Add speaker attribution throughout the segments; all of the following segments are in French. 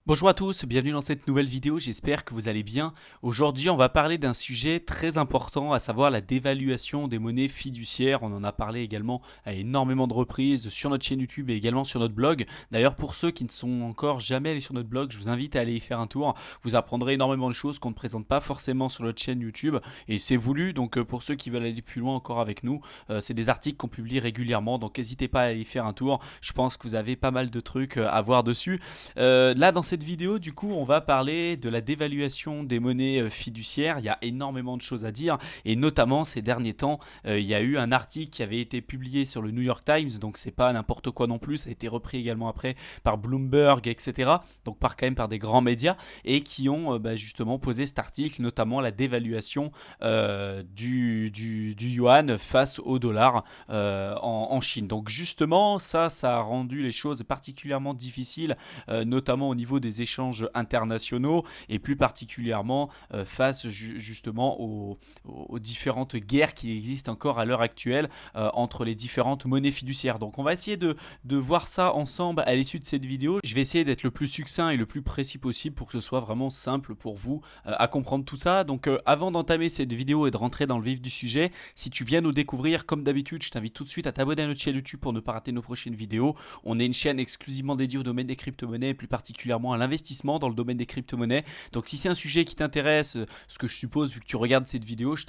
Speaker 1: Bonjour à tous, bienvenue dans cette nouvelle vidéo, j'espère que vous allez bien. Aujourd'hui on va parler d'un sujet très important, à savoir la dévaluation des monnaies fiduciaires. On en a parlé également à énormément de reprises sur notre chaîne YouTube et également sur notre blog. D'ailleurs pour ceux qui ne sont encore jamais allés sur notre blog, je vous invite à aller y faire un tour. Vous apprendrez énormément de choses qu'on ne présente pas forcément sur notre chaîne YouTube et c'est voulu, donc pour ceux qui veulent aller plus loin encore avec nous, c'est des articles qu'on publie régulièrement, donc n'hésitez pas à aller y faire un tour. Je pense que vous avez pas mal de trucs à voir dessus. Là dans cette vidéo, du coup, on va parler de la dévaluation des monnaies fiduciaires. Il y a énormément de choses à dire et notamment ces derniers temps, il y a eu un article qui avait été publié sur le New York Times, donc c'est pas n'importe quoi non plus, ça a été repris également après par Bloomberg, etc. Donc quand même par des grands médias et qui ont justement posé cet article, notamment la dévaluation du yuan face au dollar en Chine. Donc justement, ça a rendu les choses particulièrement difficiles, notamment au niveau des échanges internationaux et plus particulièrement face justement aux différentes guerres qui existent encore à l'heure actuelle entre les différentes monnaies fiduciaires. Donc on va essayer de voir ça ensemble à l'issue de cette vidéo. Je vais essayer d'être le plus succinct et le plus précis possible pour que ce soit vraiment simple pour vous à comprendre tout ça. Donc avant d'entamer cette vidéo et de rentrer dans le vif du sujet, si tu viens nous découvrir, comme d'habitude, je t'invite tout de suite à t'abonner à notre chaîne YouTube pour ne pas rater nos prochaines vidéos. On est une chaîne exclusivement dédiée au domaine des crypto-monnaies et plus particulièrement à l'investissement dans le domaine des crypto-monnaies. Donc si c'est un sujet qui t'intéresse, ce que je suppose vu que tu regardes cette vidéo, je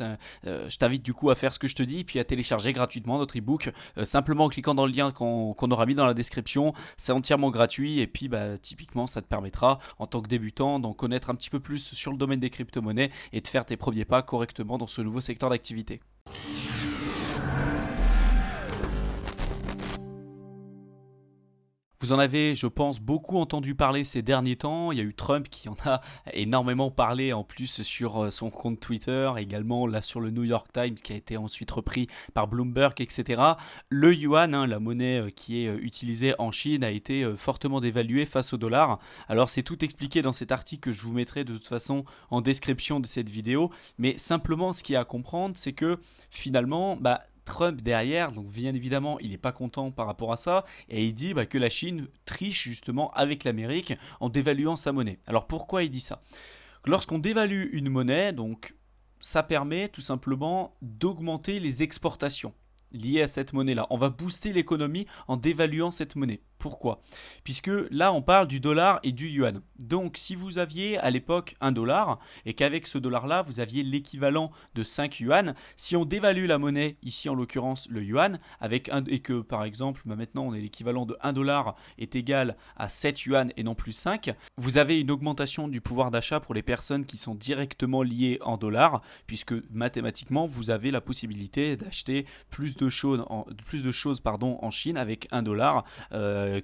Speaker 1: t'invite du coup à faire ce que je te dis, puis à télécharger gratuitement notre ebook simplement en cliquant dans le lien qu'on aura mis dans la description. C'est entièrement gratuit et puis typiquement ça te permettra en tant que débutant d'en connaître un petit peu plus sur le domaine des crypto-monnaies et de faire tes premiers pas correctement dans ce nouveau secteur d'activité. Vous en avez, je pense, beaucoup entendu parler ces derniers temps. Il y a eu Trump qui en a énormément parlé en plus sur son compte Twitter, également là sur le New York Times qui a été ensuite repris par Bloomberg, etc. Le yuan, la monnaie qui est utilisée en Chine, a été fortement dévaluée face au dollar. Alors c'est tout expliqué dans cet article que je vous mettrai de toute façon en description de cette vidéo. Mais simplement ce qu'il y a à comprendre, c'est que finalement, Trump derrière, donc bien évidemment, il n'est pas content par rapport à ça et il dit que la Chine triche justement avec l'Amérique en dévaluant sa monnaie. Alors pourquoi il dit ça? Lorsqu'on dévalue une monnaie, donc ça permet tout simplement d'augmenter les exportations liées à cette monnaie-là. On va booster l'économie en dévaluant cette monnaie. Pourquoi? Puisque là, on parle du dollar et du yuan. Donc, si vous aviez à l'époque un dollar et qu'avec ce dollar-là, vous aviez l'équivalent de 5 yuan, si on dévalue la monnaie, ici en l'occurrence le yuan, et que par exemple, maintenant, on est l'équivalent de 1 dollar est égal à 7 yuan et non plus 5, vous avez une augmentation du pouvoir d'achat pour les personnes qui sont directement liées en dollars, puisque mathématiquement, vous avez la possibilité d'acheter plus de choses en Chine avec 1 dollar.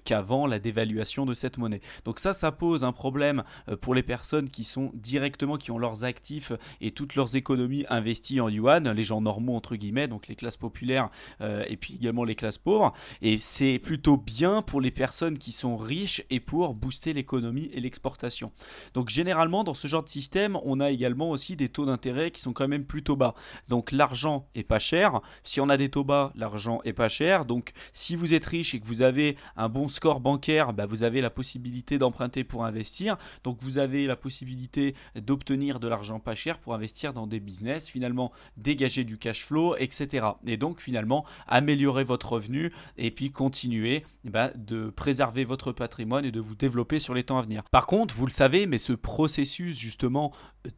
Speaker 1: Qu'avant la dévaluation de cette monnaie. Donc ça pose un problème pour les personnes qui sont directement, qui ont leurs actifs et toutes leurs économies investies en yuan, les gens normaux entre guillemets, donc les classes populaires et puis également les classes pauvres. Et c'est plutôt bien pour les personnes qui sont riches et pour booster l'économie et l'exportation. Donc généralement dans ce genre de système, on a également aussi des taux d'intérêt qui sont quand même plutôt bas. Donc l'argent est pas cher. Si on a des taux bas, l'argent est pas cher. Donc si vous êtes riche et que vous avez un bon score bancaire, vous avez la possibilité d'emprunter pour investir. Donc vous avez la possibilité d'obtenir de l'argent pas cher pour investir dans des business, finalement dégager du cash flow, etc. Et donc finalement améliorer votre revenu et puis continuer de préserver votre patrimoine et de vous développer sur les temps à venir. Par contre, vous le savez, mais ce processus justement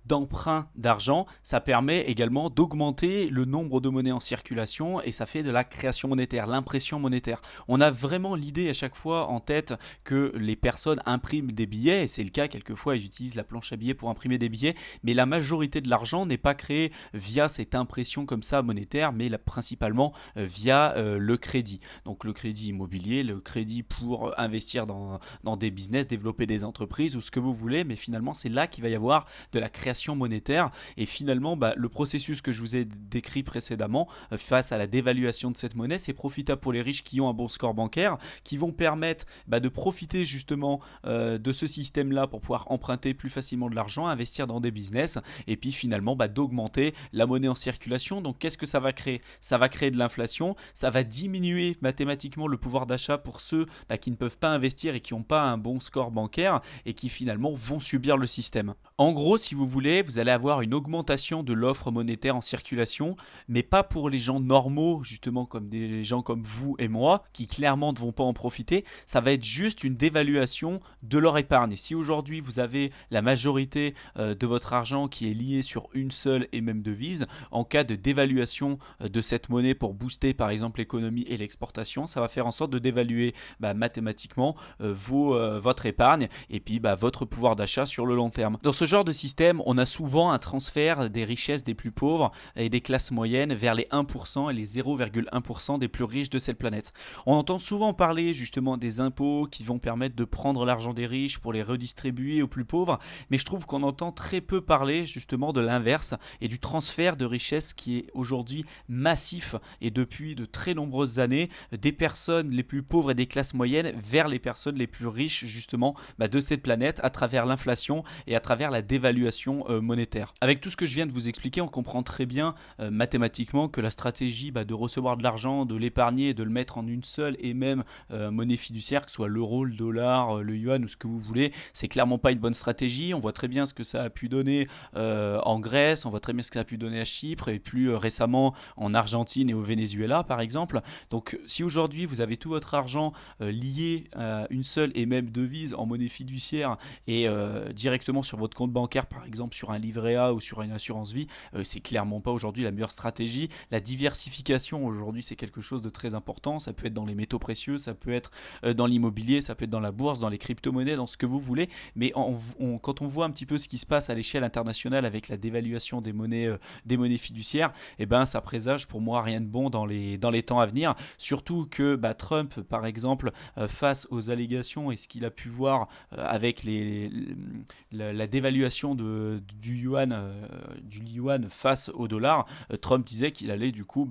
Speaker 1: d'emprunt d'argent, ça permet également d'augmenter le nombre de monnaies en circulation et ça fait de la création monétaire, l'impression monétaire. On a vraiment l'idée à chaque fois en tête que les personnes impriment des billets, et c'est le cas quelquefois, ils utilisent la planche à billets pour imprimer des billets, mais la majorité de l'argent n'est pas créé via cette impression comme ça monétaire, mais principalement via le crédit. Donc le crédit immobilier, le crédit pour investir dans des business, développer des entreprises ou ce que vous voulez, mais finalement c'est là qu'il va y avoir de la création monétaire et finalement le processus que je vous ai décrit précédemment face à la dévaluation de cette monnaie, c'est profitable pour les riches qui ont un bon score bancaire, qui vont permettre de profiter justement de ce système-là pour pouvoir emprunter plus facilement de l'argent, investir dans des business et puis finalement d'augmenter la monnaie en circulation. Donc qu'est-ce que ça va créer? Ça va créer de l'inflation, ça va diminuer mathématiquement le pouvoir d'achat pour ceux qui ne peuvent pas investir et qui n'ont pas un bon score bancaire et qui finalement vont subir le système. En gros, si vous voulez, vous allez avoir une augmentation de l'offre monétaire en circulation, mais pas pour les gens normaux, justement comme des gens comme vous et moi, qui clairement ne vont pas en profiter. Ça va être juste une dévaluation de leur épargne. Si aujourd'hui vous avez la majorité de votre argent qui est lié sur une seule et même devise, en cas de dévaluation de cette monnaie pour booster par exemple l'économie et l'exportation, ça va faire en sorte de dévaluer mathématiquement votre épargne et puis votre pouvoir d'achat sur le long terme. Dans ce genre de système, on a souvent un transfert des richesses des plus pauvres et des classes moyennes vers les 1% et les 0,1% des plus riches de cette planète. On entend souvent parler justement des impôts qui vont permettre de prendre l'argent des riches pour les redistribuer aux plus pauvres, mais je trouve qu'on entend très peu parler justement de l'inverse et du transfert de richesses qui est aujourd'hui massif et depuis de très nombreuses années des personnes les plus pauvres et des classes moyennes vers les personnes les plus riches justement de cette planète à travers l'inflation et à travers la dévaluation monétaire. Avec tout ce que je viens de vous expliquer, on comprend très bien mathématiquement que la stratégie de recevoir de l'argent, de l'épargner et de le mettre en une seule et même monnaie fiduciaire, que ce soit l'euro, le dollar, le yuan ou ce que vous voulez, c'est clairement pas une bonne stratégie. On voit très bien ce que ça a pu donner en Grèce, on voit très bien ce que ça a pu donner à Chypre et plus récemment en Argentine et au Venezuela par exemple. Donc si aujourd'hui vous avez tout votre argent lié à une seule et même devise en monnaie fiduciaire et directement sur votre compte bancaire par exemple sur un livret A ou sur une assurance vie, c'est clairement pas aujourd'hui la meilleure stratégie. La diversification aujourd'hui c'est quelque chose de très important, ça peut être dans les métaux précieux, ça peut être dans l'immobilier, ça peut être dans la bourse, dans les crypto-monnaies, dans ce que vous voulez, mais quand on voit un petit peu ce qui se passe à l'échelle internationale avec la dévaluation des monnaies fiduciaires, ça présage pour moi rien de bon dans les temps à venir, surtout que Trump par exemple face aux allégations et ce qu'il a pu voir avec la dévaluation du yuan face au dollar, Trump disait qu'il allait du coup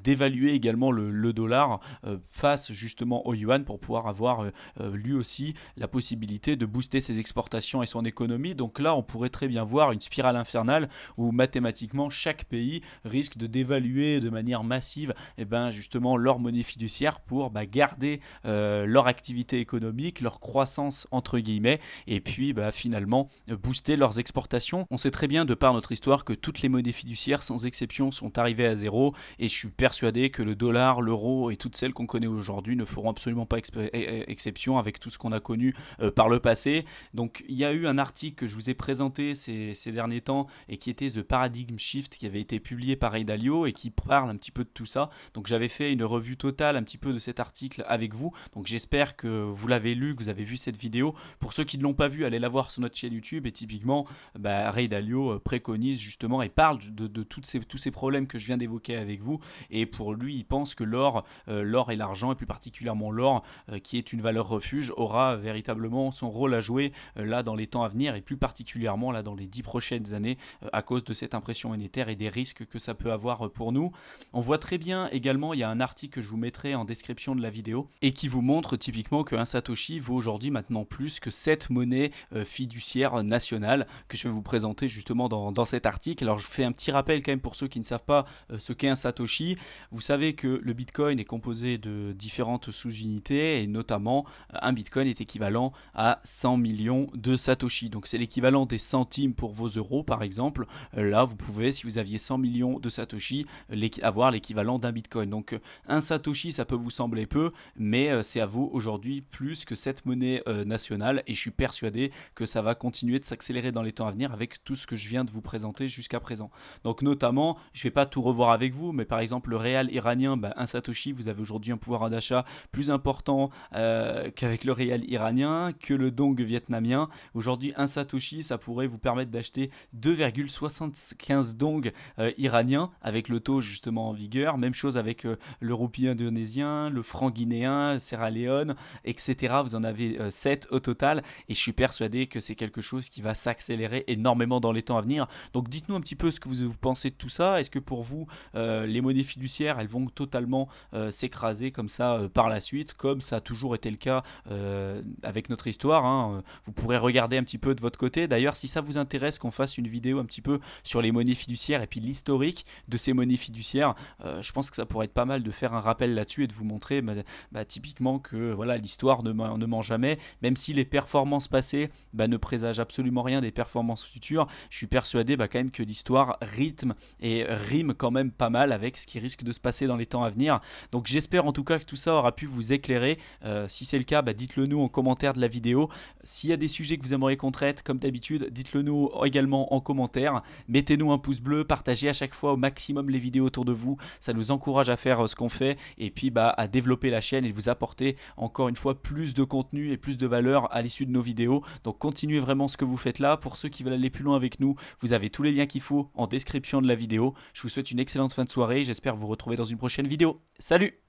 Speaker 1: dévaluer également le dollar face justement au yuan pour pouvoir avoir lui aussi la possibilité de booster ses exportations et son économie. Donc là on pourrait très bien voir une spirale infernale où mathématiquement chaque pays risque de dévaluer de manière massive justement leur monnaie fiduciaire pour garder leur activité économique, leur croissance entre guillemets et puis finalement booster leurs exportations. On sait très bien de par notre histoire que toutes les monnaies fiduciaires sans exception sont arrivées à zéro et je suis persuadé que le dollar, l'euro et toutes celles qu'on connaît aujourd'hui ne feront absolument pas exception avec tout ce qu'on a connu par le passé. Donc il y a eu un article que je vous ai présenté ces derniers temps et qui était The Paradigm Shift qui avait été publié par Ray Dalio et qui parle un petit peu de tout ça. Donc j'avais fait une revue totale un petit peu de cet article avec vous. Donc j'espère que vous l'avez lu, que vous avez vu cette vidéo. Pour ceux qui ne l'ont pas vu, allez la voir sur notre chaîne YouTube et typiquement Ray Dalio préconise justement et parle de tous ces problèmes que je viens d'évoquer avec vous et pour lui il pense que l'or et l'argent et plus particulièrement l'or qui est une valeur refuge aura véritablement son rôle à jouer là dans les temps à venir et plus particulièrement là dans les 10 prochaines années à cause de cette impression monétaire et des risques que ça peut avoir pour nous. On voit très bien également, il y a un article que je vous mettrai en description de la vidéo et qui vous montre typiquement qu'un Satoshi vaut aujourd'hui maintenant plus que 7 monnaies fiduciaires nationales que je vais vous présenter justement dans cet article. Alors je fais un petit rappel quand même pour ceux qui ne savent pas ce qu'est un Satoshi. Vous savez que le Bitcoin est composé de différentes sous-unités et notamment un Bitcoin est équivalent à 100 millions de Satoshi. Donc c'est l'équivalent des centimes pour vos euros par exemple. Là vous pouvez, si vous aviez 100 millions de Satoshi, avoir l'équivalent d'un Bitcoin. Donc un Satoshi ça peut vous sembler peu, mais c'est à vous aujourd'hui plus que cette monnaie nationale et je suis persuadé que ça va continuer de s'accélérer dans les temps à venir avec tout ce que je viens de vous présenter jusqu'à présent. Donc notamment, je ne vais pas tout revoir avec vous, mais par exemple le réal iranien, un Satoshi, vous avez aujourd'hui un pouvoir d'achat plus important qu'avec le réal iranien, que le dong vietnamien. Aujourd'hui un Satoshi, ça pourrait vous permettre d'acheter 2,75 dong iraniens avec le taux justement en vigueur. Même chose avec le roupie indonésien, le franc guinéen, Sierra Leone, etc. Vous en avez 7 au total et je suis persuadé que c'est quelque chose qui va s'accélérer énormément dans les temps à venir. Donc dites-nous un petit peu ce que vous pensez de tout ça. Est-ce que pour vous, les monnaies fiduciaires, elles vont totalement s'écraser comme ça par la suite? suite, comme ça a toujours été le cas avec notre histoire, hein. Vous pourrez regarder un petit peu de votre côté. D'ailleurs, si ça vous intéresse qu'on fasse une vidéo un petit peu sur les monnaies fiduciaires et puis l'historique de ces monnaies fiduciaires, je pense que ça pourrait être pas mal de faire un rappel là-dessus et de vous montrer typiquement que voilà, l'histoire ne ment jamais, même si les performances passées ne présagent absolument rien des performances futures. Je suis persuadé quand même que l'histoire rythme et rime quand même pas mal avec ce qui risque de se passer dans les temps à venir. Donc j'espère en tout cas que tout ça aura pu vous éclairer. Si c'est le cas, dites-le nous en commentaire de la vidéo. S'il y a des sujets que vous aimeriez qu'on traite, comme d'habitude, dites-le nous également en commentaire. Mettez-nous un pouce bleu, partagez à chaque fois au maximum les vidéos autour de vous. Ça nous encourage à faire ce qu'on fait et puis à développer la chaîne et vous apporter encore une fois plus de contenu et plus de valeur à l'issue de nos vidéos. Donc continuez vraiment ce que vous faites là. Pour ceux qui veulent aller plus loin avec nous, vous avez tous les liens qu'il faut en description de la vidéo. Je vous souhaite une excellente fin de soirée. J'espère vous retrouver dans une prochaine vidéo. Salut!